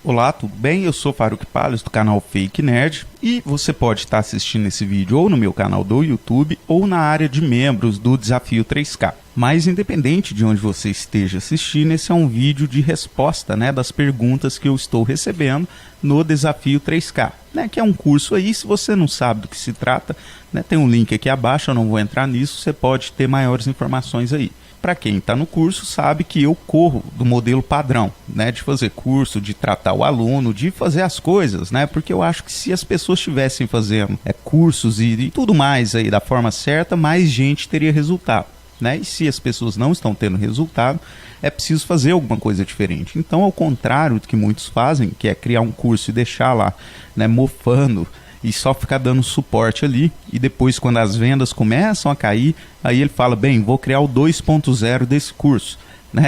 Olá, tudo bem? Eu sou Faruk Palles do canal Fake Nerd e você pode estar assistindo esse vídeo ou no meu canal do YouTube ou na área de membros do Desafio 3K. Mas independente de onde você esteja assistindo, esse é um vídeo de resposta, das perguntas que eu estou recebendo no Desafio 3K, que é um curso aí. Se você não sabe do que se trata, tem um link aqui abaixo, eu não vou entrar nisso, você pode ter maiores informações aí. Para quem está no curso sabe que eu corro do modelo padrão, de fazer curso, de tratar o aluno, de fazer as coisas, porque eu acho que se as pessoas estivessem fazendo cursos e tudo mais aí da forma certa, mais gente teria resultado. E se as pessoas não estão tendo resultado, é preciso fazer alguma coisa diferente. Então, ao contrário do que muitos fazem, que é criar um curso e deixar lá, mofando, e só ficar dando suporte ali, e depois quando as vendas começam a cair, aí ele fala, bem, vou criar o 2.0 desse curso,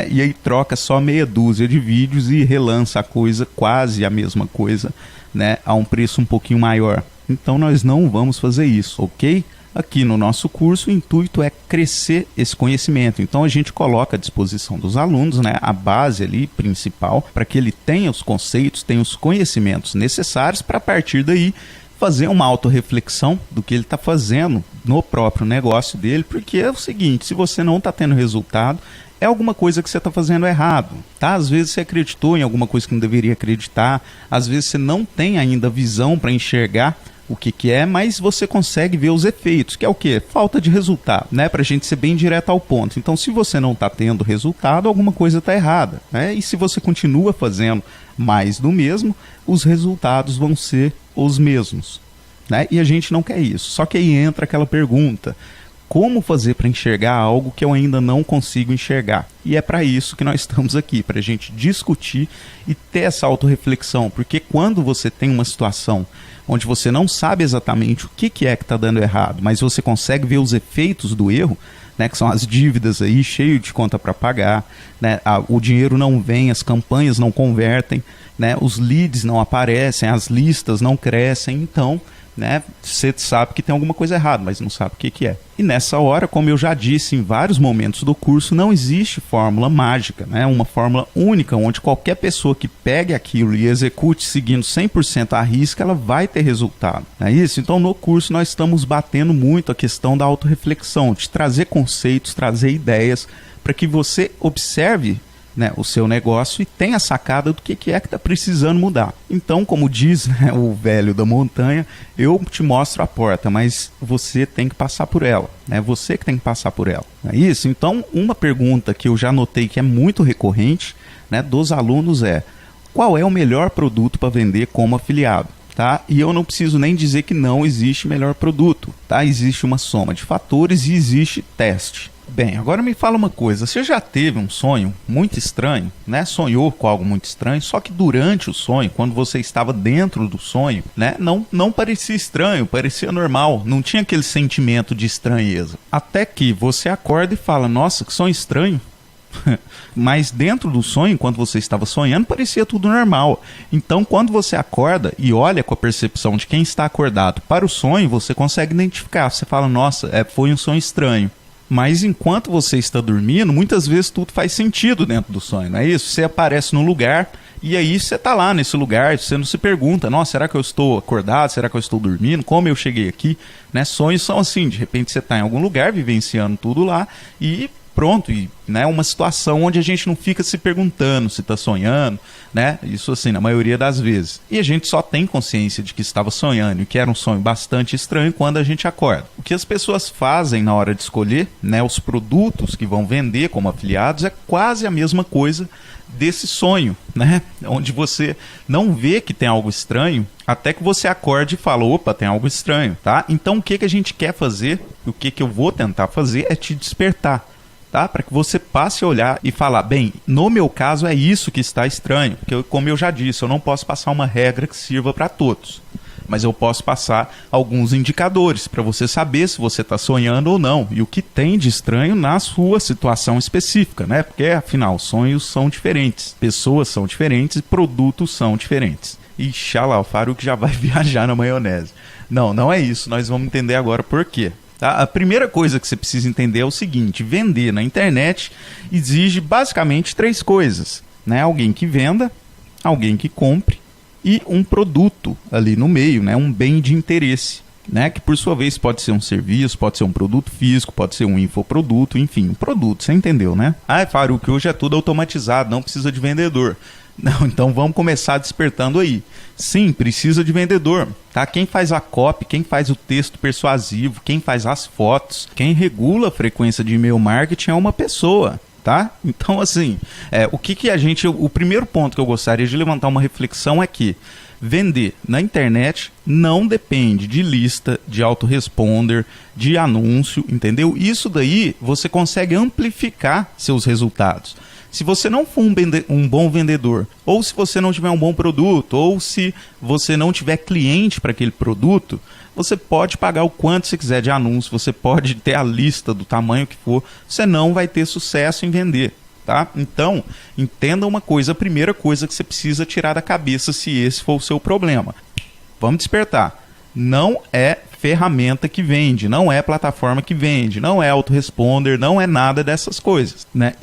e aí troca só meia dúzia de vídeos e relança a coisa, quase a mesma coisa, a um preço um pouquinho maior. Então nós não vamos fazer isso, ok? Aqui no nosso curso o intuito é crescer esse conhecimento, então a gente coloca à disposição dos alunos, a base ali principal, para que ele tenha os conceitos, tenha os conhecimentos necessários para a partir daí fazer uma autorreflexão do que ele está fazendo no próprio negócio dele, porque é o seguinte, se você não está tendo resultado, é alguma coisa que você está fazendo errado, tá? Às vezes você acreditou em alguma coisa que não deveria acreditar, às vezes você não tem ainda visão para enxergar o que é, mas você consegue ver os efeitos, que é o quê? Falta de resultado, para a gente ser bem direto ao ponto. Então, se você não está tendo resultado, alguma coisa está errada, E se você continua fazendo mais do mesmo, os resultados vão ser os mesmos, E a gente não quer isso. Só que aí entra aquela pergunta, como fazer para enxergar algo que eu ainda não consigo enxergar? E é para isso que nós estamos aqui, para a gente discutir e ter essa autorreflexão, porque quando você tem uma situação onde você não sabe exatamente o que é que está dando errado, mas você consegue ver os efeitos do erro, que são as dívidas aí, cheio de conta para pagar, o dinheiro não vem, as campanhas não convertem, os leads não aparecem, as listas não crescem, então você sabe que tem alguma coisa errada, mas não sabe o que é. E nessa hora, como eu já disse em vários momentos do curso, não existe fórmula mágica, uma fórmula única, onde qualquer pessoa que pegue aquilo e execute seguindo 100% à risca, ela vai ter resultado. É isso? Então, no curso, nós estamos batendo muito a questão da autorreflexão, de trazer conceitos, trazer ideias, para que você observe o seu negócio e tenha a sacada do que é que está precisando mudar. Então, como diz o velho da montanha, eu te mostro a porta, mas você tem que passar por ela. Você que tem que passar por ela. É isso? Então, uma pergunta que eu já notei que é muito recorrente dos alunos é: qual é o melhor produto para vender como afiliado? E eu não preciso nem dizer que não existe melhor produto. Existe uma soma de fatores e existe teste. Bem, agora me fala uma coisa, você já teve um sonho muito estranho, Sonhou com algo muito estranho, só que durante o sonho, quando você estava dentro do sonho, não parecia estranho, parecia normal, não tinha aquele sentimento de estranheza. Até que você acorda e fala, nossa, que sonho estranho. Mas dentro do sonho, quando você estava sonhando, parecia tudo normal. Então, quando você acorda e olha com a percepção de quem está acordado para o sonho, você consegue identificar, você fala, nossa, foi um sonho estranho. Mas enquanto você está dormindo, muitas vezes tudo faz sentido dentro do sonho, não é isso? Você aparece num lugar e aí você está lá nesse lugar, você não se pergunta, nossa, será que eu estou acordado? Será que eu estou dormindo? Como eu cheguei aqui? Sonhos são assim, de repente você está em algum lugar, vivenciando tudo lá e pronto, e uma situação onde a gente não fica se perguntando se está sonhando, isso assim, na maioria das vezes. E a gente só tem consciência de que estava sonhando e que era um sonho bastante estranho quando a gente acorda. O que as pessoas fazem na hora de escolher, os produtos que vão vender como afiliados, é quase a mesma coisa desse sonho, onde você não vê que tem algo estranho, até que você acorde e fala, opa, tem algo estranho, Então o que a gente quer fazer, o que eu vou tentar fazer é te despertar. Para que você passe a olhar e falar, bem, no meu caso é isso que está estranho, porque como eu já disse, eu não posso passar uma regra que sirva para todos, mas eu posso passar alguns indicadores para você saber se você está sonhando ou não, e o que tem de estranho na sua situação específica, porque afinal, sonhos são diferentes, pessoas são diferentes, produtos são diferentes. Ixi, lá, o Faruk já vai viajar na maionese. Não é isso, nós vamos entender agora por quê. A primeira coisa que você precisa entender é o seguinte, vender na internet exige basicamente 3 coisas, Alguém que venda, alguém que compre e um produto ali no meio, né? Um bem de interesse, né? Que por sua vez pode ser um serviço, pode ser um produto físico, pode ser um infoproduto, enfim, um produto, você entendeu, né? Ah, Faruk, hoje é tudo automatizado, não precisa de vendedor. Não, então vamos começar despertando aí. Sim, precisa de vendedor, tá? Quem faz a copy, quem faz o texto persuasivo, quem faz as fotos, quem regula a frequência de e-mail marketing é uma pessoa, tá? Então, assim, o primeiro ponto que eu gostaria de levantar uma reflexão é que vender na internet não depende de lista, de autoresponder, de anúncio, entendeu? Isso daí você consegue amplificar seus resultados. Se você não for um bom vendedor, ou se você não tiver um bom produto, ou se você não tiver cliente para aquele produto, você pode pagar o quanto você quiser de anúncio, você pode ter a lista do tamanho que for, você não vai ter sucesso em vender, tá? Então, entenda uma coisa, a primeira coisa que você precisa tirar da cabeça se esse for o seu problema. Vamos despertar. Não é ferramenta que vende, não é plataforma que vende, não é autoresponder, não é nada dessas coisas, né?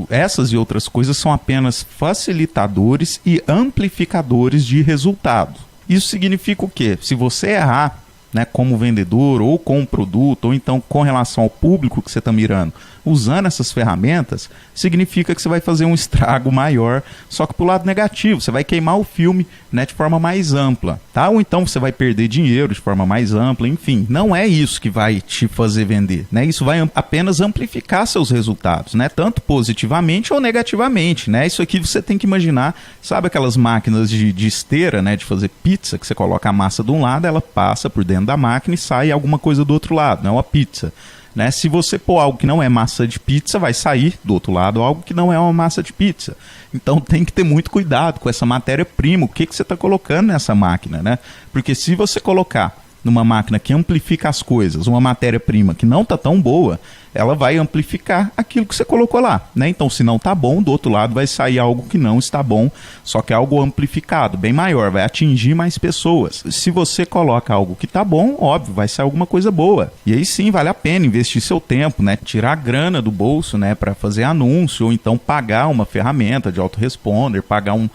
Essas e outras coisas são apenas facilitadores e amplificadores de resultado. Isso significa o quê? Se você errar, né, como vendedor ou com o produto, ou então com relação ao público que você está mirando, usando essas ferramentas, significa que você vai fazer um estrago maior, só que para o lado negativo, você vai queimar o filme, né, de forma mais ampla, tá? Ou então você vai perder dinheiro de forma mais ampla, enfim, não é isso que vai te fazer vender, né? Isso vai apenas amplificar seus resultados, né? Tanto positivamente ou negativamente, né? Isso aqui você tem que imaginar, sabe aquelas máquinas de esteira, né, de fazer pizza, que você coloca a massa de um lado, ela passa por dentro da máquina e sai alguma coisa do outro lado, né? Uma pizza. Né? Se você pôr algo que não é massa de pizza, vai sair do outro lado algo que não é uma massa de pizza. Então tem que ter muito cuidado com essa matéria-prima, o que você está colocando nessa máquina, né? Porque se você colocar numa máquina que amplifica as coisas, uma matéria-prima que não está tão boa, ela vai amplificar aquilo que você colocou lá, né? Então, se não está bom, do outro lado vai sair algo que não está bom, só que é algo amplificado, bem maior, vai atingir mais pessoas. Se você coloca algo que está bom, óbvio, vai sair alguma coisa boa. E aí sim, vale a pena investir seu tempo, né? Tirar a grana do bolso, né? Para fazer anúncio, ou então pagar uma ferramenta de autoresponder, pagar um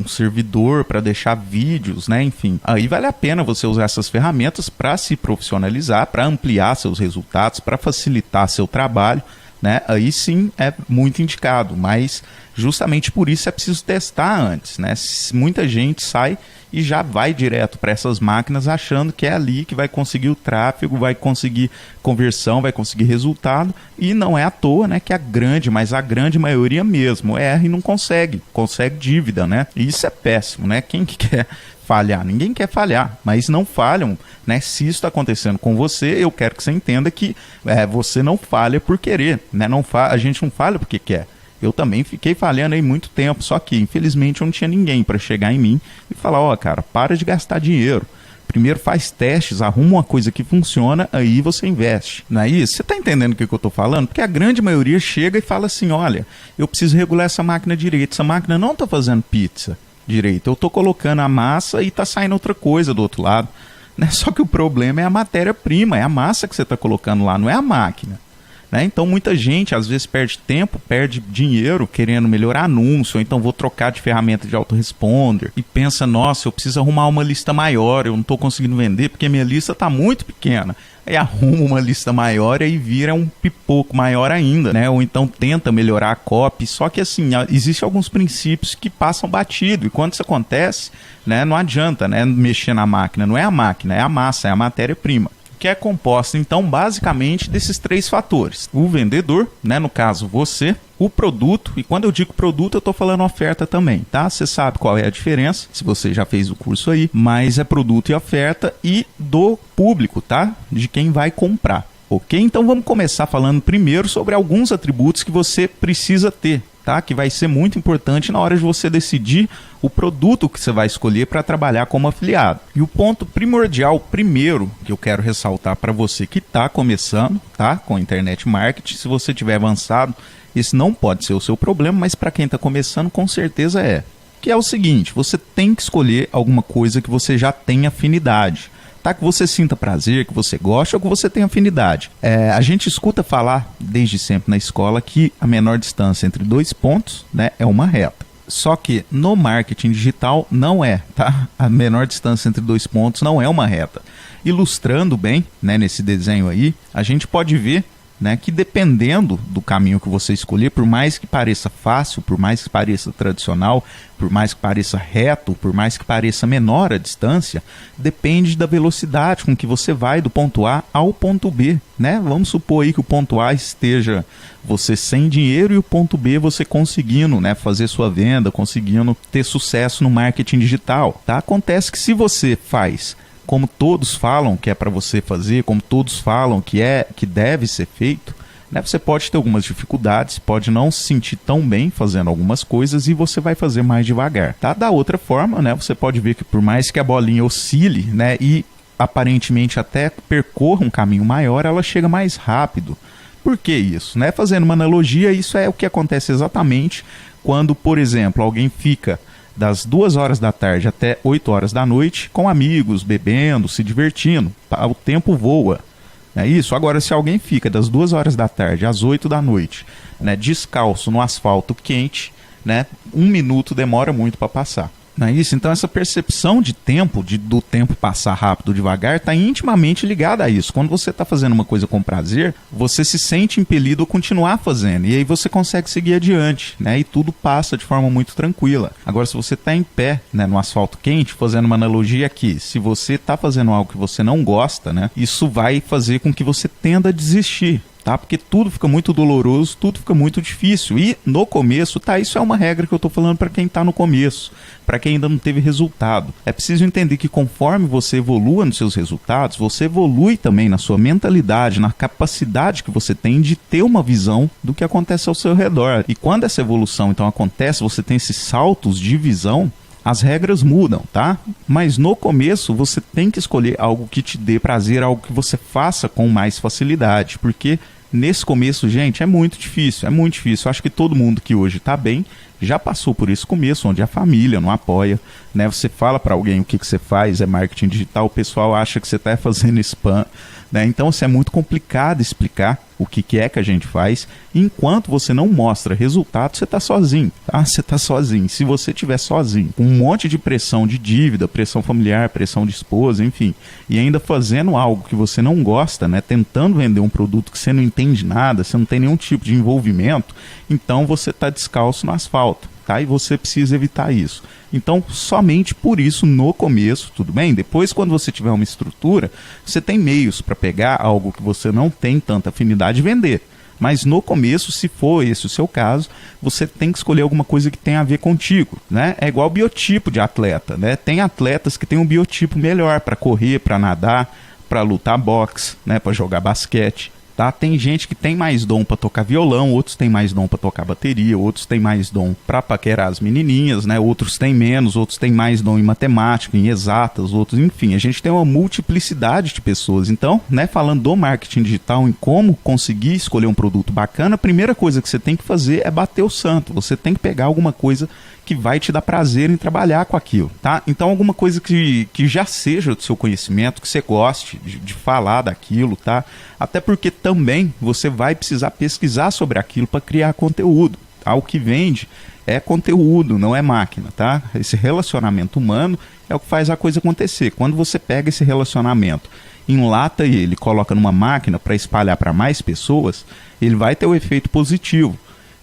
servidor para deixar vídeos, né? Enfim, aí vale a pena você usar essas ferramentas para se profissionalizar, para ampliar seus resultados, para facilitar seu trabalho, né? Aí sim é muito indicado, mas justamente por isso é preciso testar antes, né? Muita gente sai e já vai direto para essas máquinas achando que é ali que vai conseguir o tráfego, vai conseguir conversão, vai conseguir resultado, e não é à toa, né, que a grande maioria mesmo erra e não consegue dívida, né? E isso é péssimo, né? Quem que quer falhar? Ninguém quer falhar, mas não falham, né? Se isso está acontecendo com você, eu quero que você entenda que você não falha por querer, né? A gente não falha porque quer. Eu também fiquei falhando aí muito tempo, só que infelizmente eu não tinha ninguém para chegar em mim e falar, cara, para de gastar dinheiro. Primeiro faz testes, arruma uma coisa que funciona, aí você investe. Não é isso? Você está entendendo o que eu estou falando? Porque a grande maioria chega e fala assim, olha, eu preciso regular essa máquina direito, essa máquina não está fazendo pizza direito, eu estou colocando a massa e está saindo outra coisa do outro lado. Né? Só que o problema é a matéria-prima, é a massa que você está colocando lá, não é a máquina. Né? Então muita gente às vezes perde tempo, perde dinheiro querendo melhorar anúncio, ou então vou trocar de ferramenta de autoresponder e pensa, nossa, eu preciso arrumar uma lista maior, eu não estou conseguindo vender porque minha lista está muito pequena. Aí arruma uma lista maior e aí vira um pipoco maior ainda, né? Ou então tenta melhorar a copy, só que assim, existem alguns princípios que passam batido, e quando isso acontece, né, não adianta, né, mexer na máquina, não é a máquina, é a massa, é a matéria-prima, que é composta, então, basicamente desses três fatores. O vendedor, né, no caso você, o produto, e quando eu digo produto eu estou falando oferta também, tá? Você sabe qual é a diferença, se você já fez o curso aí, mas é produto e oferta, e do público, tá? De quem vai comprar. Ok? Então vamos começar falando primeiro sobre alguns atributos que você precisa ter, tá? Que vai ser muito importante na hora de você decidir o produto que você vai escolher para trabalhar como afiliado. E o ponto primordial, primeiro, que eu quero ressaltar para você que está começando, tá? Com internet marketing, se você tiver avançado, esse não pode ser o seu problema, mas para quem está começando, com certeza é. Que é o seguinte, você tem que escolher alguma coisa que você já tem afinidade. Tá? Que você sinta prazer, que você goste ou que você tenha afinidade. A gente escuta falar desde sempre na escola que a menor distância entre dois pontos, né, é uma reta. Só que no marketing digital não é, tá? A menor distância entre 2 pontos não é uma reta. Ilustrando bem, né, nesse desenho aí, a gente pode ver, né, que dependendo do caminho que você escolher, por mais que pareça fácil, por mais que pareça tradicional, por mais que pareça reto, por mais que pareça menor a distância, depende da velocidade com que você vai do ponto A ao ponto B, né? Vamos supor aí que o ponto A esteja você sem dinheiro e o ponto B você conseguindo, né, fazer sua venda, conseguindo ter sucesso no marketing digital, tá? Acontece que se você faz como todos falam que é para você fazer, como todos falam que deve ser feito, né, você pode ter algumas dificuldades, pode não se sentir tão bem fazendo algumas coisas e você vai fazer mais devagar, tá? Da outra forma, né, você pode ver que por mais que a bolinha oscile, né, e aparentemente até percorra um caminho maior, ela chega mais rápido. Por que isso? Né? Fazendo uma analogia, isso é o que acontece exatamente quando, por exemplo, alguém fica das 2 horas da tarde até 8 horas da noite com amigos, bebendo, se divertindo. O tempo voa. É isso. Agora, se alguém fica das 2 horas da tarde às 8 da noite, né, descalço no asfalto quente, né, 1 minuto demora muito para passar. Não é isso? Então essa percepção de tempo, do tempo passar rápido, devagar, está intimamente ligada a isso. Quando você está fazendo uma coisa com prazer, você se sente impelido a continuar fazendo. E aí você consegue seguir adiante, né? E tudo passa de forma muito tranquila. Agora, se você está em pé, né, no asfalto quente, fazendo uma analogia aqui, se você está fazendo algo que você não gosta, né, isso vai fazer com que você tenda a desistir. Tá? Porque tudo fica muito doloroso, tudo fica muito difícil. E no começo, tá? Isso é uma regra que eu estou falando para quem está no começo, para quem ainda não teve resultado. É preciso entender que conforme você evolua nos seus resultados, você evolui também na sua mentalidade, na capacidade que você tem de ter uma visão do que acontece ao seu redor. E quando essa evolução então acontece, você tem esses saltos de visão, as regras mudam, tá? Mas no começo você tem que escolher algo que te dê prazer, algo que você faça com mais facilidade, porque nesse começo, gente, é muito difícil, é muito difícil. Eu acho que todo mundo que hoje está bem já passou por esse começo, onde a família não apoia, né? Você fala para alguém o que você faz, é marketing digital, o pessoal acha que você está fazendo spam, né? Então, é muito complicado explicar o que é que a gente faz. Enquanto você não mostra resultado, você está sozinho, tá? Você está sozinho. Se você estiver sozinho, com um monte de pressão de dívida, pressão familiar, pressão de esposa, enfim, e ainda fazendo algo que você não gosta, né? Tentando vender um produto que você não entende nada, você não tem nenhum tipo de envolvimento, então você está descalço no asfalto, tá? E você precisa evitar isso. Então, somente por isso, no começo, tudo bem? Depois, quando você tiver uma estrutura, você tem meios para pegar algo que você não tem tanta afinidade e vender. Mas no começo, se for esse o seu caso, você tem que escolher alguma coisa que tenha a ver contigo, né? É igual biotipo de atleta, né? Tem atletas que têm um biotipo melhor para correr, para nadar, para lutar boxe, né? Para jogar basquete. Tá? Tem gente que tem mais dom para tocar violão, outros têm mais dom para tocar bateria, outros têm mais dom para paquerar as menininhas, né? Outros têm menos, outros têm mais dom em matemática, em exatas, outros, enfim, a gente tem uma multiplicidade de pessoas. Então, né, falando do marketing digital, em como conseguir escolher um produto bacana, a primeira coisa que você tem que fazer é bater o santo. Você tem que pegar alguma coisa que vai te dar prazer em trabalhar com aquilo, tá? Então, alguma coisa que já seja do seu conhecimento, que você goste de falar daquilo, tá? Até porque também você vai precisar pesquisar sobre aquilo para criar conteúdo, tá? O que vende é conteúdo, não é máquina, tá? Esse relacionamento humano é o que faz a coisa acontecer. Quando você pega esse relacionamento, enlata ele, coloca numa máquina para espalhar para mais pessoas, ele vai ter o efeito positivo.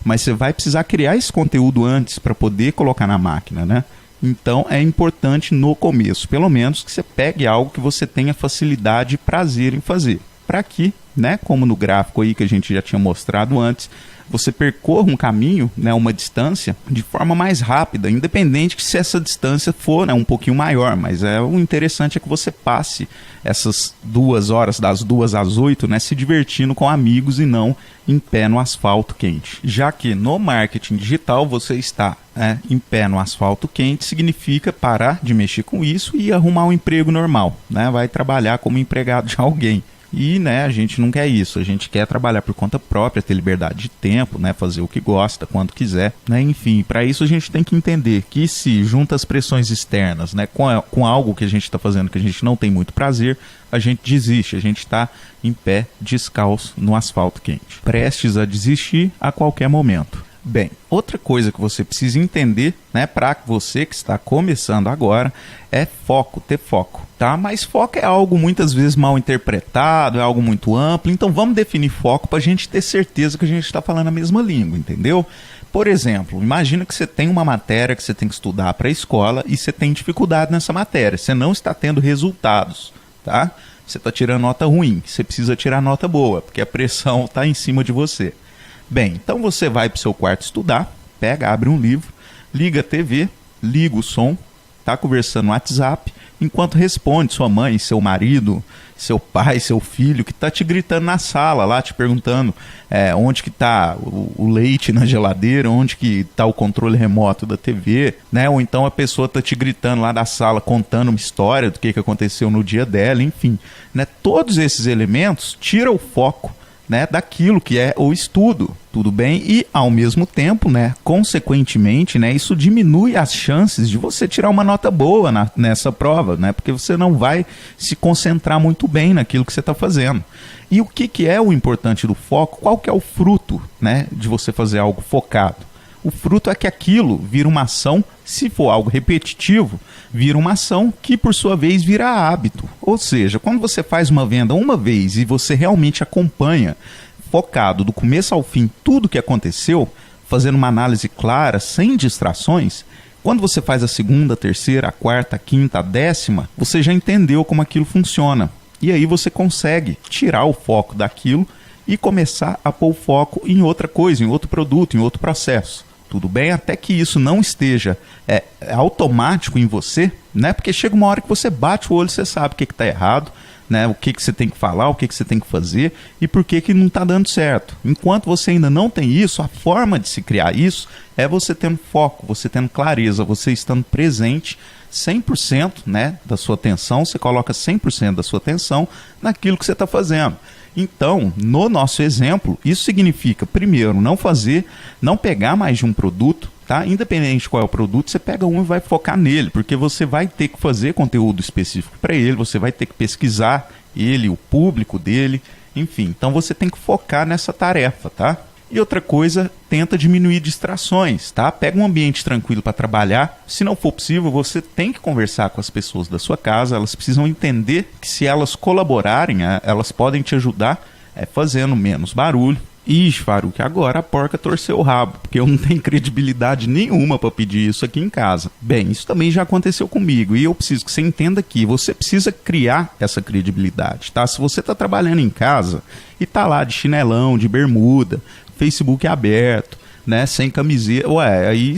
Mas você vai precisar criar esse conteúdo antes para poder colocar na máquina, né? Então é importante no começo, pelo menos, que você pegue algo que você tenha facilidade e prazer em fazer. Para que, né, como no gráfico aí que a gente já tinha mostrado antes, você percorra um caminho, né, uma distância, de forma mais rápida, independente que se essa distância for, né, um pouquinho maior, mas o interessante é que você passe essas 2 horas, das 2 às 8, né, se divertindo com amigos e não em pé no asfalto quente. Já que no marketing digital você está em pé no asfalto quente, significa parar de mexer com isso e arrumar um emprego normal, né, vai trabalhar como empregado de alguém. E, né, a gente não quer isso, a gente quer trabalhar por conta própria, ter liberdade de tempo, né, fazer o que gosta, quando quiser, né, enfim, para isso a gente tem que entender que se junta as pressões externas, né, com algo que a gente está fazendo que a gente não tem muito prazer, a gente desiste, a gente está em pé, descalço, no asfalto quente, prestes a desistir a qualquer momento. Bem, outra coisa que você precisa entender, né, para você que está começando agora, é foco, ter foco, tá? Mas foco é algo muitas vezes mal interpretado, é algo muito amplo, então vamos definir foco para a gente ter certeza que a gente está falando a mesma língua, entendeu? Por exemplo, imagina que você tem uma matéria que você tem que estudar para a escola e você tem dificuldade nessa matéria, você não está tendo resultados, tá? Você está tirando nota ruim, você precisa tirar nota boa, porque a pressão está em cima de você. Bem, então você vai para o seu quarto estudar, pega, abre um livro, liga a TV, liga o som, está conversando no WhatsApp, enquanto responde sua mãe, seu marido, seu pai, seu filho, que está te gritando na sala, lá te perguntando onde que está o leite na geladeira, onde que está o controle remoto da TV, né? Ou então a pessoa está te gritando lá da sala, contando uma história do que aconteceu no dia dela, enfim. Né? Todos esses elementos tiram o foco, né, daquilo que é o estudo, tudo bem? E, ao mesmo tempo, né, consequentemente, né, isso diminui as chances de você tirar uma nota boa nessa prova, né, porque você não vai se concentrar muito bem naquilo que você está fazendo. E o que é o importante do foco? Qual que é o fruto, né, de você fazer algo focado? O fruto é que aquilo vira uma ação, se for algo repetitivo, vira uma ação que, por sua vez, vira hábito. Ou seja, quando você faz uma venda uma vez e você realmente acompanha, focado do começo ao fim, tudo o que aconteceu, fazendo uma análise clara, sem distrações, quando você faz a segunda, a terceira, a quarta, a quinta, a 10ª, você já entendeu como aquilo funciona. E aí você consegue tirar o foco daquilo e começar a pôr o foco em outra coisa, em outro produto, em outro processo. Tudo bem? Até que isso não esteja automático em você, né? Porque chega uma hora que você bate o olho e você sabe o que está errado, né? O que você tem que falar, o que você tem que fazer e por que não está dando certo. Enquanto você ainda não tem isso, a forma de se criar isso é você tendo foco, você tendo clareza, você estando presente 100%, né, da sua atenção, você coloca 100% da sua atenção naquilo que você está fazendo. Então, no nosso exemplo, isso significa, primeiro, não pegar mais de um produto, tá? Independente de qual é o produto, você pega um e vai focar nele, porque você vai ter que fazer conteúdo específico para ele, você vai ter que pesquisar ele, o público dele, enfim. Então, você tem que focar nessa tarefa, tá? E outra coisa, tenta diminuir distrações, tá? Pega um ambiente tranquilo para trabalhar. Se não for possível, você tem que conversar com as pessoas da sua casa. Elas precisam entender que se elas colaborarem, elas podem te ajudar fazendo menos barulho. Ixi, Faruk, agora a porca torceu o rabo, porque eu não tenho credibilidade nenhuma para pedir isso aqui em casa. Bem, isso também já aconteceu comigo e eu preciso que você entenda que você precisa criar essa credibilidade, tá? Se você está trabalhando em casa e tá lá de chinelão, de bermuda, Facebook aberto, né, sem camiseta, aí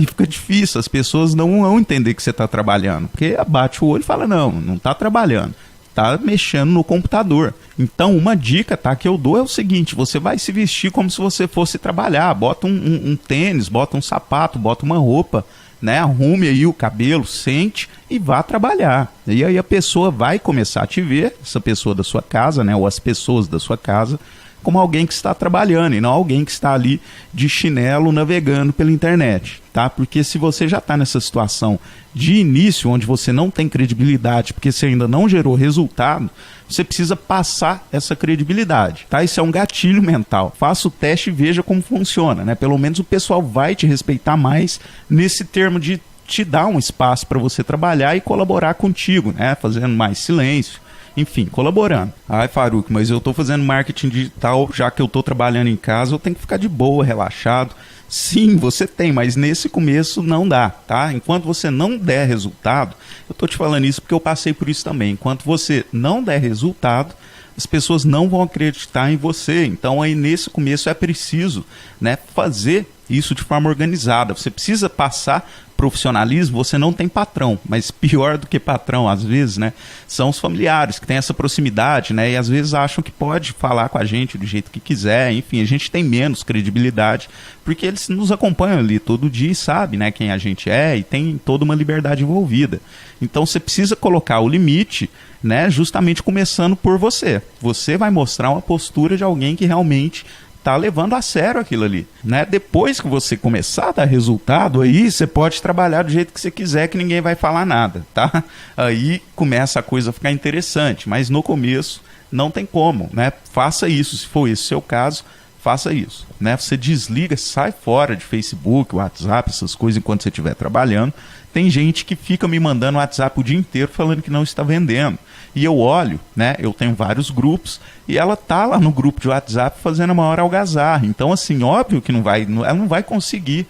fica difícil, as pessoas não vão entender que você está trabalhando, porque bate o olho e fala, não está trabalhando, está mexendo no computador. Então, uma dica, tá, que eu dou é o seguinte, você vai se vestir como se você fosse trabalhar, bota um tênis, bota um sapato, bota uma roupa, né, arrume aí o cabelo, sente e vá trabalhar. E aí a pessoa vai começar a te ver, essa pessoa da sua casa, né, ou as pessoas da sua casa, como alguém que está trabalhando e não alguém que está ali de chinelo navegando pela internet, tá? Porque se você já está nessa situação de início, onde você não tem credibilidade, porque você ainda não gerou resultado, você precisa passar essa credibilidade, tá? Isso é um gatilho mental. Faça o teste e veja como funciona, né? Pelo menos o pessoal vai te respeitar mais nesse termo de te dar um espaço para você trabalhar e colaborar contigo, né? Fazendo mais silêncio. Enfim, colaborando. Ai, Faruk, mas eu estou fazendo marketing digital, já que eu estou trabalhando em casa, eu tenho que ficar de boa, relaxado. Sim, você tem, mas nesse começo não dá, tá? Enquanto você não der resultado, eu estou te falando isso porque eu passei por isso também. Enquanto você não der resultado, as pessoas não vão acreditar em você. Então, aí nesse começo é preciso, né, fazer isso de forma organizada. Você precisa passar profissionalismo. Você não tem patrão, mas pior do que patrão, às vezes, né, são os familiares que têm essa proximidade, né, e às vezes acham que pode falar com a gente do jeito que quiser. Enfim, a gente tem menos credibilidade, porque eles nos acompanham ali todo dia e sabem, né, quem a gente é e tem toda uma liberdade envolvida. Então, você precisa colocar o limite, né, justamente começando por você. Você vai mostrar uma postura de alguém que realmente está levando a sério aquilo ali, né? Depois que você começar a dar resultado, aí você pode trabalhar do jeito que você quiser, que ninguém vai falar nada, tá? Aí começa a coisa a ficar interessante, mas no começo não tem como, né? Faça isso, se for esse o seu caso, faça isso, né? Você desliga, sai fora de Facebook, WhatsApp, essas coisas enquanto você estiver trabalhando. Tem gente que fica me mandando WhatsApp o dia inteiro falando que não está vendendo. E eu olho, né? Eu tenho vários grupos e ela tá lá no grupo de WhatsApp fazendo a maior algazarra. Então, assim, óbvio que ela não vai conseguir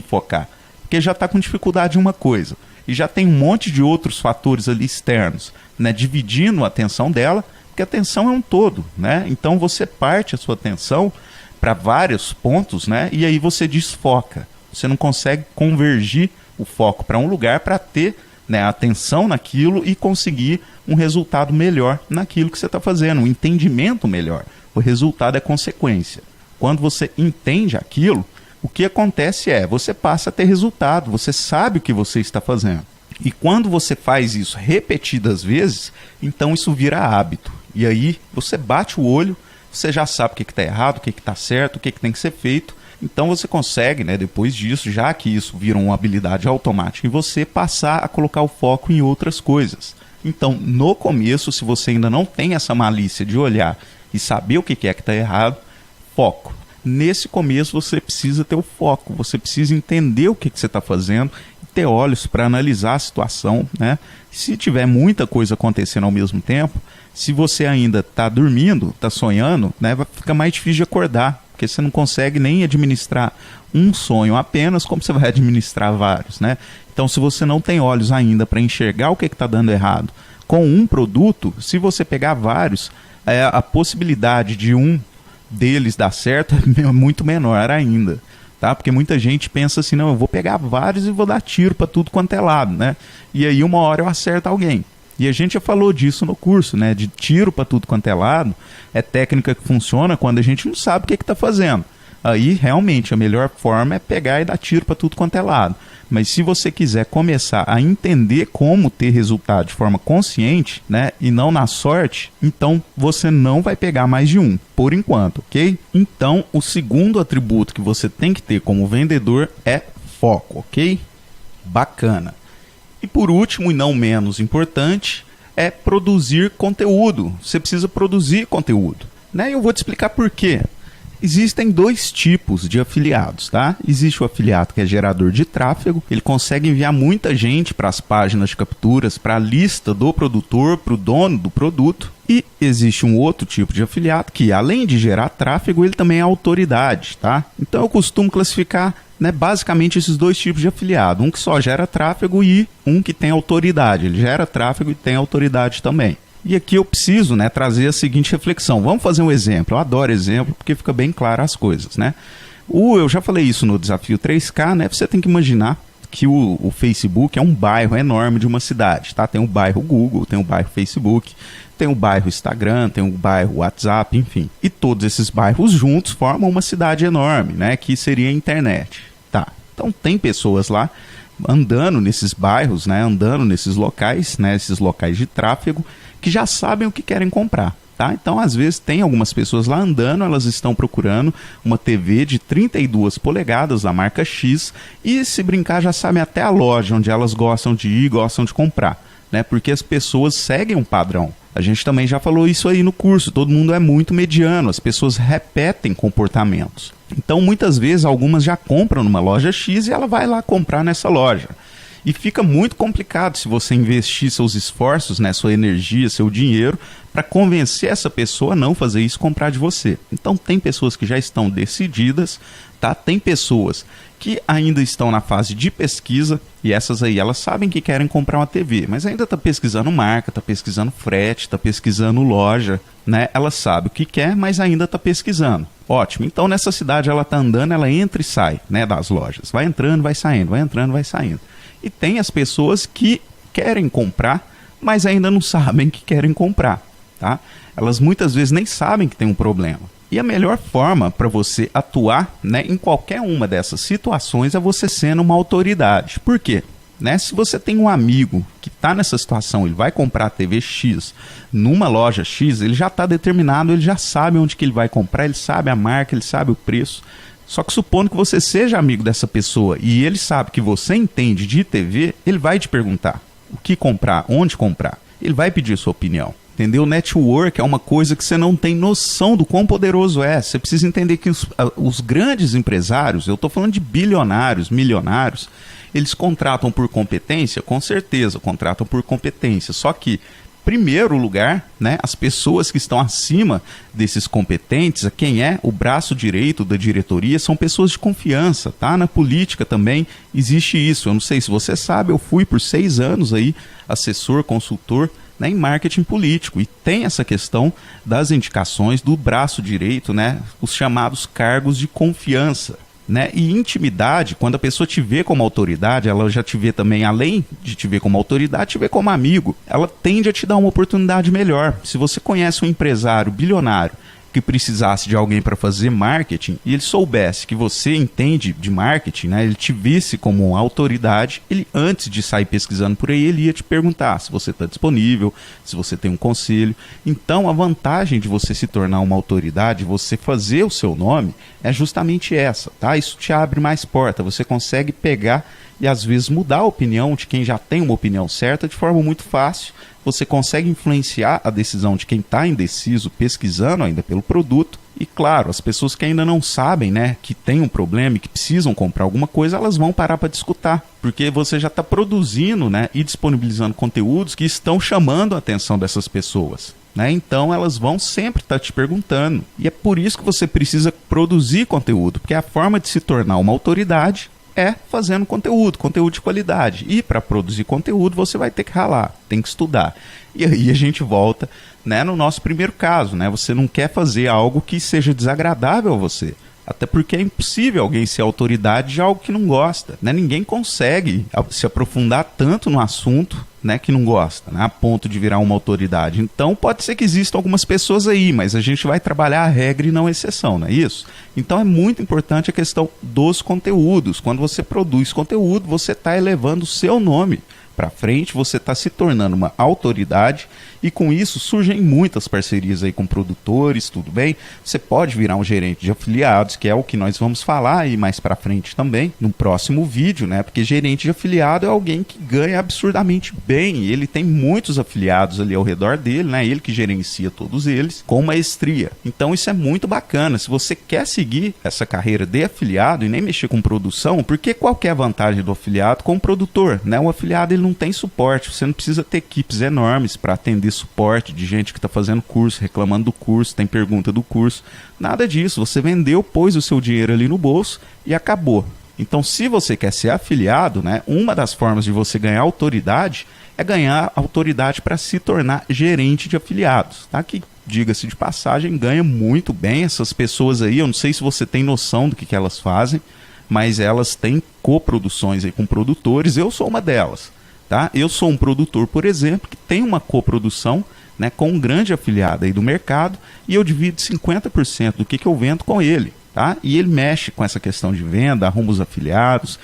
focar, porque já está com dificuldade em uma coisa. E já tem um monte de outros fatores ali externos, né? Dividindo a atenção dela, porque a atenção é um todo, né? Então você parte a sua atenção para vários pontos, né? E aí você desfoca. Você não consegue convergir o foco para um lugar para ter, né, atenção naquilo e conseguir um resultado melhor naquilo que você está fazendo, um entendimento melhor. O resultado é consequência. Quando você entende aquilo, o que acontece é, você passa a ter resultado, você sabe o que você está fazendo. E quando você faz isso repetidas vezes, então isso vira hábito. E aí você bate o olho, você já sabe o que está errado, o que está certo, o que tem que ser feito. Então você consegue, né, depois disso, já que isso vira uma habilidade automática em você, passar a colocar o foco em outras coisas. Então, no começo, se você ainda não tem essa malícia de olhar e saber o que é que está errado, foco. Nesse começo você precisa ter o foco, você precisa entender o que você está fazendo e ter olhos para analisar a situação, né? Se tiver muita coisa acontecendo ao mesmo tempo, se você ainda está dormindo, está sonhando, né, fica mais difícil de acordar, porque você não consegue nem administrar um sonho apenas, como você vai administrar vários, né? Então, se você não tem olhos ainda para enxergar o que está dando errado com um produto, se você pegar vários, a possibilidade de um deles dar certo é muito menor ainda, tá? Porque muita gente pensa assim, não, eu vou pegar vários e vou dar tiro para tudo quanto é lado, né? E aí uma hora eu acerto alguém. E a gente já falou disso no curso, né? De tiro para tudo quanto é lado, é técnica que funciona quando a gente não sabe o que está fazendo. Aí, realmente, a melhor forma é pegar e dar tiro para tudo quanto é lado. Mas se você quiser começar a entender como ter resultado de forma consciente, né, e não na sorte, então você não vai pegar mais de um, por enquanto, ok? Então, o segundo atributo que você tem que ter como vendedor é foco, ok? Bacana. E por último, e não menos importante, é produzir conteúdo. Você precisa produzir conteúdo, né? E eu vou te explicar por quê. Existem dois tipos de afiliados, tá? Existe o afiliado que é gerador de tráfego, ele consegue enviar muita gente para as páginas de capturas, para a lista do produtor, para o dono do produto. E existe um outro tipo de afiliado que, além de gerar tráfego, ele também é autoridade, tá? Então eu costumo classificar, né, basicamente esses dois tipos de afiliado. Um que só gera tráfego e um que tem autoridade. Ele gera tráfego e tem autoridade também. E aqui eu preciso, né, trazer a seguinte reflexão. Vamos fazer um exemplo. Eu adoro exemplo porque fica bem claro as coisas, né? Eu já falei isso no Desafio 3K, né? Você tem que imaginar que o Facebook é um bairro enorme de uma cidade, tá? Tem o bairro Google, tem o bairro Facebook, tem o bairro Instagram, tem o bairro WhatsApp, enfim. E todos esses bairros juntos formam uma cidade enorme, né? Que seria a internet, tá? Então tem pessoas lá andando nesses bairros, né? Andando nesses locais, né? Esses locais de tráfego, que já sabem o que querem comprar, tá? Então, às vezes, tem algumas pessoas lá andando, elas estão procurando uma TV de 32 polegadas da marca X e, se brincar, já sabem até a loja onde elas gostam de ir, gostam de comprar, né? Porque as pessoas seguem um padrão. A gente também já falou isso aí no curso, todo mundo é muito mediano, as pessoas repetem comportamentos. Então, muitas vezes, algumas já compram numa loja X e ela vai lá comprar nessa loja. E fica muito complicado se você investir seus esforços, né, sua energia, seu dinheiro, para convencer essa pessoa a não fazer isso, comprar de você. Então tem pessoas que já estão decididas, tá? Tem pessoas que ainda estão na fase de pesquisa, e essas aí elas sabem que querem comprar uma TV, mas ainda está pesquisando marca, está pesquisando frete, está pesquisando loja, né? Ela sabe o que quer, mas ainda está pesquisando. Ótimo, então nessa cidade ela está andando, ela entra e sai, né, das lojas. Vai entrando, vai saindo, vai entrando, vai saindo. E tem as pessoas que querem comprar, mas ainda não sabem que querem comprar, tá? Elas muitas vezes nem sabem que tem um problema. E a melhor forma para você atuar, né, em qualquer uma dessas situações é você sendo uma autoridade. Por quê? Né? Se você tem um amigo que está nessa situação, ele vai comprar a TV X numa loja X, ele já está determinado, ele já sabe onde que ele vai comprar, ele sabe a marca, ele sabe o preço. Só que supondo que você seja amigo dessa pessoa e ele sabe que você entende de TV, ele vai te perguntar o que comprar, onde comprar. Ele vai pedir sua opinião. Entendeu? Network é uma coisa que você não tem noção do quão poderoso é. Você precisa entender que os grandes empresários, eu estou falando de bilionários, milionários, eles contratam por competência? Com certeza, contratam por competência. Só que, primeiro lugar, né, as pessoas que estão acima desses competentes, quem é o braço direito da diretoria, são pessoas de confiança, tá? Na política também existe isso. Eu não sei se você sabe, eu fui por 6 anos aí assessor, consultor, né, em marketing político, e tem essa questão das indicações do braço direito, né, os chamados cargos de confiança, né, e intimidade. Quando a pessoa te vê como autoridade, ela já te vê também, além de te ver como autoridade, te vê como amigo, ela tende a te dar uma oportunidade melhor. Se você conhece um empresário bilionário que precisasse de alguém para fazer marketing e ele soubesse que você entende de marketing, né, ele te visse como autoridade, ele, antes de sair pesquisando por aí, ele ia te perguntar se você está disponível, se você tem um conselho. Então a vantagem de você se tornar uma autoridade, você fazer o seu nome, é justamente essa, tá? Isso te abre mais porta, você consegue pegar e às vezes mudar a opinião de quem já tem uma opinião certa de forma muito fácil. Você consegue influenciar a decisão de quem está indeciso, pesquisando ainda pelo produto. E claro, as pessoas que ainda não sabem, né, que tem um problema e que precisam comprar alguma coisa, elas vão parar para discutir, porque você já está produzindo, né, e disponibilizando conteúdos que estão chamando a atenção dessas pessoas, né? Então elas vão sempre estar te perguntando. E é por isso que você precisa produzir conteúdo, porque a forma de se tornar uma autoridade é fazendo conteúdo de qualidade. E para produzir conteúdo você vai ter que ralar, tem que estudar. E aí a gente volta, né, no nosso primeiro caso, né? Você não quer fazer algo que seja desagradável a você. Até porque é impossível alguém ser autoridade de algo que não gosta, né? Ninguém consegue se aprofundar tanto no assunto, né, que não gosta, né, a ponto de virar uma autoridade. Então pode ser que existam algumas pessoas aí, mas a gente vai trabalhar a regra e não a exceção, não é isso? Então é muito importante a questão dos conteúdos. Quando você produz conteúdo, você está elevando o seu nome para frente, você está se tornando uma autoridade, e com isso surgem muitas parcerias aí com produtores, tudo bem? Você pode virar um gerente de afiliados, que é o que nós vamos falar aí mais para frente também, no próximo vídeo, né? Porque gerente de afiliado é alguém que ganha absurdamente bem, ele tem muitos afiliados ali ao redor dele, né? Ele que gerencia todos eles com maestria. Então isso é muito bacana. Se você quer seguir essa carreira de afiliado e nem mexer com produção, porque qual que é a vantagem do afiliado com o produtor, né? O afiliado ele não tem suporte, você não precisa ter equipes enormes para atender suporte de gente que está fazendo curso, reclamando do curso, tem pergunta do curso, nada disso. Você vendeu, pôs o seu dinheiro ali no bolso e acabou. Então, se você quer ser afiliado, né, uma das formas de você ganhar autoridade é ganhar autoridade para se tornar gerente de afiliados, tá? Que, diga-se de passagem, ganha muito bem. Essas pessoas aí, eu não sei se você tem noção do que elas fazem, mas elas têm coproduções aí com produtores. Eu sou uma delas. Tá? Eu sou um produtor, por exemplo, que tem uma coprodução, né, com um grande afiliado aí do mercado, e eu divido 50% do que eu vendo com ele. Tá? E ele mexe com essa questão de venda, arruma os afiliados,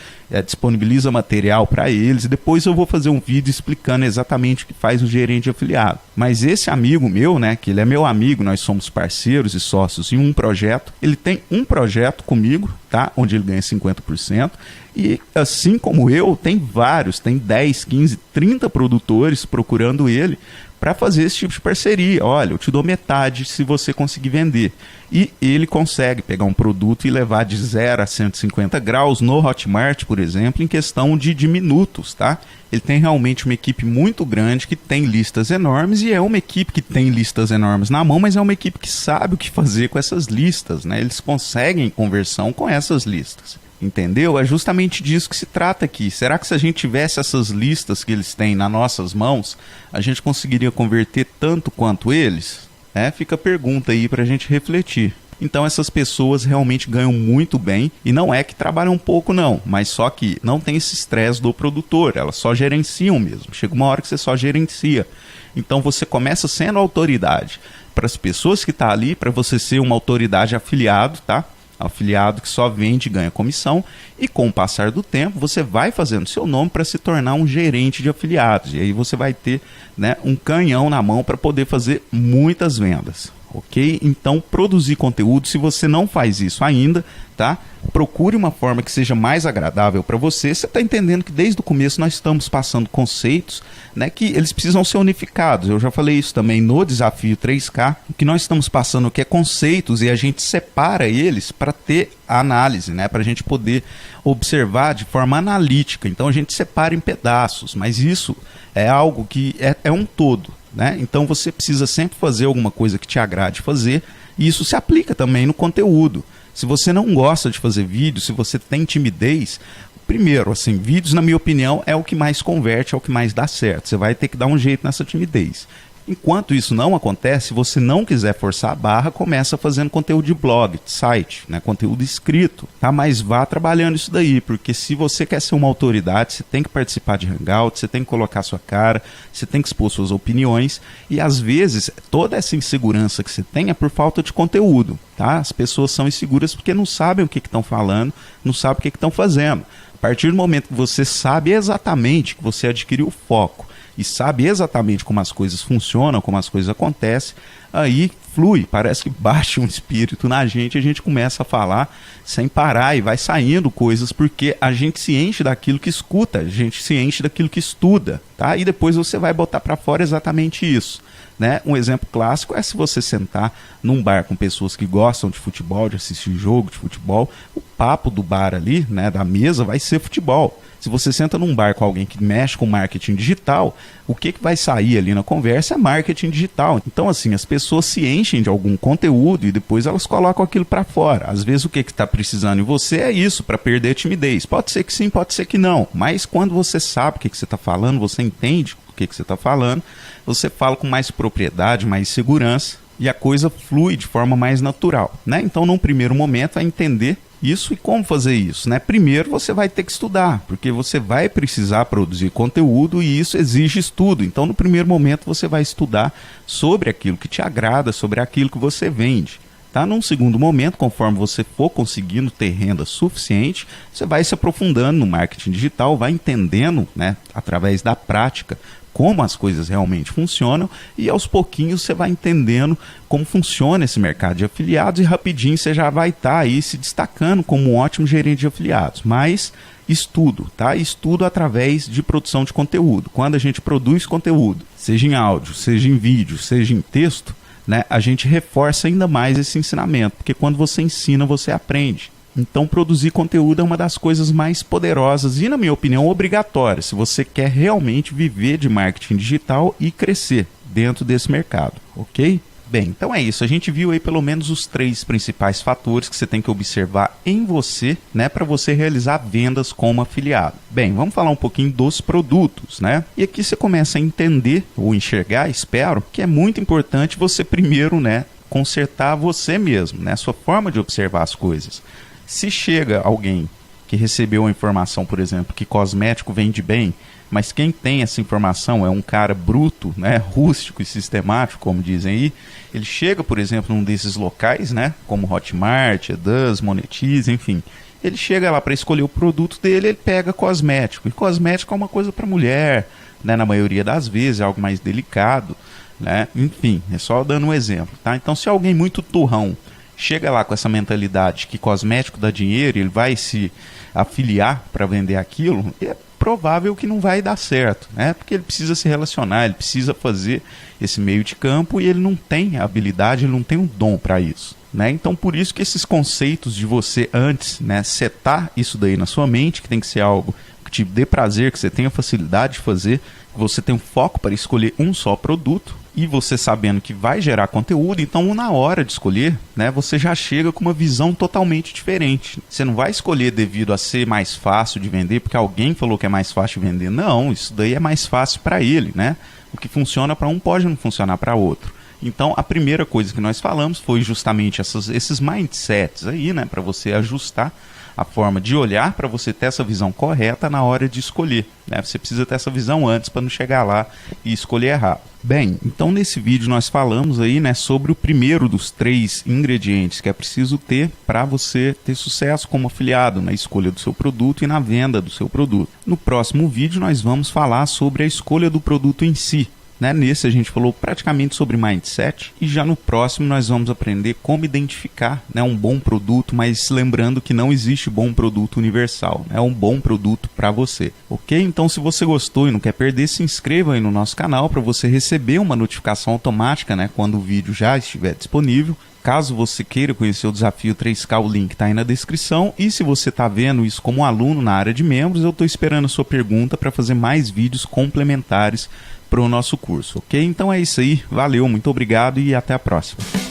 disponibiliza material para eles, e depois eu vou fazer um vídeo explicando exatamente o que faz o gerente de afiliado. Mas esse amigo meu, né, que ele é meu amigo, nós somos parceiros e sócios em um projeto, ele tem um projeto comigo, tá? Onde ele ganha 50%, e assim como eu, tem vários, tem 10, 15, 30 produtores procurando ele para fazer esse tipo de parceria. Olha, eu te dou metade se você conseguir vender. E ele consegue pegar um produto e levar de 0 a 150 graus no Hotmart, por exemplo, em questão de minutos, tá? Ele tem realmente uma equipe muito grande que tem listas enormes, e é uma equipe que tem listas enormes na mão, mas é uma equipe que sabe o que fazer com essas listas, né? Eles conseguem conversão com essas listas. Entendeu? É justamente disso que se trata aqui. Será que se a gente tivesse essas listas que eles têm nas nossas mãos, a gente conseguiria converter tanto quanto eles? Fica a pergunta aí para a gente refletir. Então essas pessoas realmente ganham muito bem, e não é que trabalham pouco não, mas só que não tem esse estresse do produtor, elas só gerenciam mesmo. Chega uma hora que você só gerencia. Então você começa sendo autoridade para as pessoas que estão ali, para você ser uma autoridade afiliado, tá? Afiliado que só vende e ganha comissão, e com o passar do tempo você vai fazendo seu nome para se tornar um gerente de afiliados, e aí você vai ter, né, um canhão na mão para poder fazer muitas vendas, ok? Então produzir conteúdo, se você não faz isso ainda, tá? procure uma forma que seja mais agradável para você. Você está entendendo que desde o começo nós estamos passando conceitos, né, que eles precisam ser unificados. Eu já falei isso também no Desafio 3K, que nós estamos passando que é conceitos e a gente separa eles para ter a análise, né, para a gente poder observar de forma analítica. Então a gente separa em pedaços, mas isso é algo que é um todo, né? Então você precisa sempre fazer alguma coisa que te agrade fazer, e isso se aplica também no conteúdo. Se você não gosta de fazer vídeo, se você tem timidez, primeiro, assim, vídeos, na minha opinião, é o que mais converte, é o que mais dá certo. Você vai ter que dar um jeito nessa timidez. Enquanto isso não acontece, se você não quiser forçar a barra, começa fazendo conteúdo de blog, de site, né? Conteúdo escrito, tá? Mas vá trabalhando isso daí, porque se você quer ser uma autoridade, você tem que participar de hangout, você tem que colocar sua cara, você tem que expor suas opiniões, e às vezes toda essa insegurança que você tem é por falta de conteúdo, tá? As pessoas são inseguras porque não sabem o que estão falando, não sabem o que estão fazendo. A partir do momento que você sabe exatamente, que você adquiriu o foco, e sabe exatamente como as coisas funcionam, como as coisas acontecem, aí flui, parece que baixa um espírito na gente e a gente começa a falar sem parar e vai saindo coisas, porque a gente se enche daquilo que escuta, a gente se enche daquilo que estuda, tá? E depois você vai botar para fora exatamente isso, né? Um exemplo clássico é se você sentar num bar com pessoas que gostam de futebol, de assistir jogo de futebol, o papo do bar ali, né, da mesa, vai ser futebol. Se você senta num bar com alguém que mexe com marketing digital, o que vai sair ali na conversa é marketing digital. Então, assim, as pessoas se enchem de algum conteúdo e depois elas colocam aquilo para fora. Às vezes o que está precisando em você é isso, para perder a timidez. Pode ser que sim, pode ser que não. Mas quando você sabe o que você está falando, você entende o que você está falando, você fala com mais propriedade, mais segurança e a coisa flui de forma mais natural, né? Então, num primeiro momento, é entender isso e como fazer isso, né? Primeiro você vai ter que estudar, porque você vai precisar produzir conteúdo e isso exige estudo. Então, no primeiro momento, você vai estudar sobre aquilo que te agrada, sobre aquilo que você vende. Tá? Num segundo momento, conforme você for conseguindo ter renda suficiente, você vai se aprofundando no marketing digital, vai entendendo, né, através da prática, como as coisas realmente funcionam, e aos pouquinhos você vai entendendo como funciona esse mercado de afiliados e rapidinho você já vai estar aí se destacando como um ótimo gerente de afiliados. Mas estudo, tá? Estudo através de produção de conteúdo. Quando a gente produz conteúdo, seja em áudio, seja em vídeo, seja em texto, né, a gente reforça ainda mais esse ensinamento, porque quando você ensina, você aprende. Então, produzir conteúdo é uma das coisas mais poderosas e, na minha opinião, obrigatórias, se você quer realmente viver de marketing digital e crescer dentro desse mercado, ok? Bem, então é isso. A gente viu aí pelo menos os 3 principais fatores que você tem que observar em você, né, para você realizar vendas como afiliado. Bem, vamos falar um pouquinho dos produtos, né? E aqui você começa a entender ou enxergar, espero, que é muito importante você primeiro, né, consertar você mesmo, né, a sua forma de observar as coisas. Se chega alguém que recebeu a informação, por exemplo, que cosmético vende bem, mas quem tem essa informação é um cara bruto, né, rústico e sistemático, como dizem aí, ele chega, por exemplo, num desses locais, né, como Hotmart, Eduz, Monetize, enfim, ele chega lá para escolher o produto dele, ele pega cosmético, e cosmético é uma coisa para mulher, né, na maioria das vezes, é algo mais delicado, né, enfim, é só dando um exemplo, tá? Então, se alguém muito turrão chega lá com essa mentalidade que cosmético dá dinheiro, ele vai se afiliar para vender aquilo, é provável que não vai dar certo, né? Porque ele precisa se relacionar, ele precisa fazer esse meio de campo e ele não tem a habilidade, ele não tem um dom para isso, né? Então, por isso que esses conceitos de você antes, né, setar isso daí na sua mente, que tem que ser algo que te dê prazer, que você tenha facilidade de fazer, que você tenha um foco para escolher um só produto, e você sabendo que vai gerar conteúdo, então na hora de escolher, né, você já chega com uma visão totalmente diferente. Você não vai escolher devido a ser mais fácil de vender, porque alguém falou que é mais fácil de vender. Não, isso daí é mais fácil para ele, né? O que funciona para um pode não funcionar para outro. Então, a primeira coisa que nós falamos foi justamente esses mindsets aí, né, para você ajustar a forma de olhar para você ter essa visão correta na hora de escolher, né? Você precisa ter essa visão antes para não chegar lá e escolher errado. Bem, então nesse vídeo nós falamos aí, né, sobre o primeiro dos 3 ingredientes que é preciso ter para você ter sucesso como afiliado na escolha do seu produto e na venda do seu produto. No próximo vídeo nós vamos falar sobre a escolha do produto em si, né? Nesse a gente falou praticamente sobre mindset e já no próximo nós vamos aprender como identificar, né, um bom produto, mas lembrando que não existe bom produto universal, é um bom produto para você, ok? Então se você gostou e não quer perder, se inscreva aí no nosso canal para você receber uma notificação automática, né, quando o vídeo já estiver disponível. Caso você queira conhecer o Desafio 3K, o link está aí na descrição. E se você está vendo isso como aluno na área de membros, eu estou esperando a sua pergunta para fazer mais vídeos complementares para o nosso curso, ok? Então é isso aí, valeu, muito obrigado e até a próxima.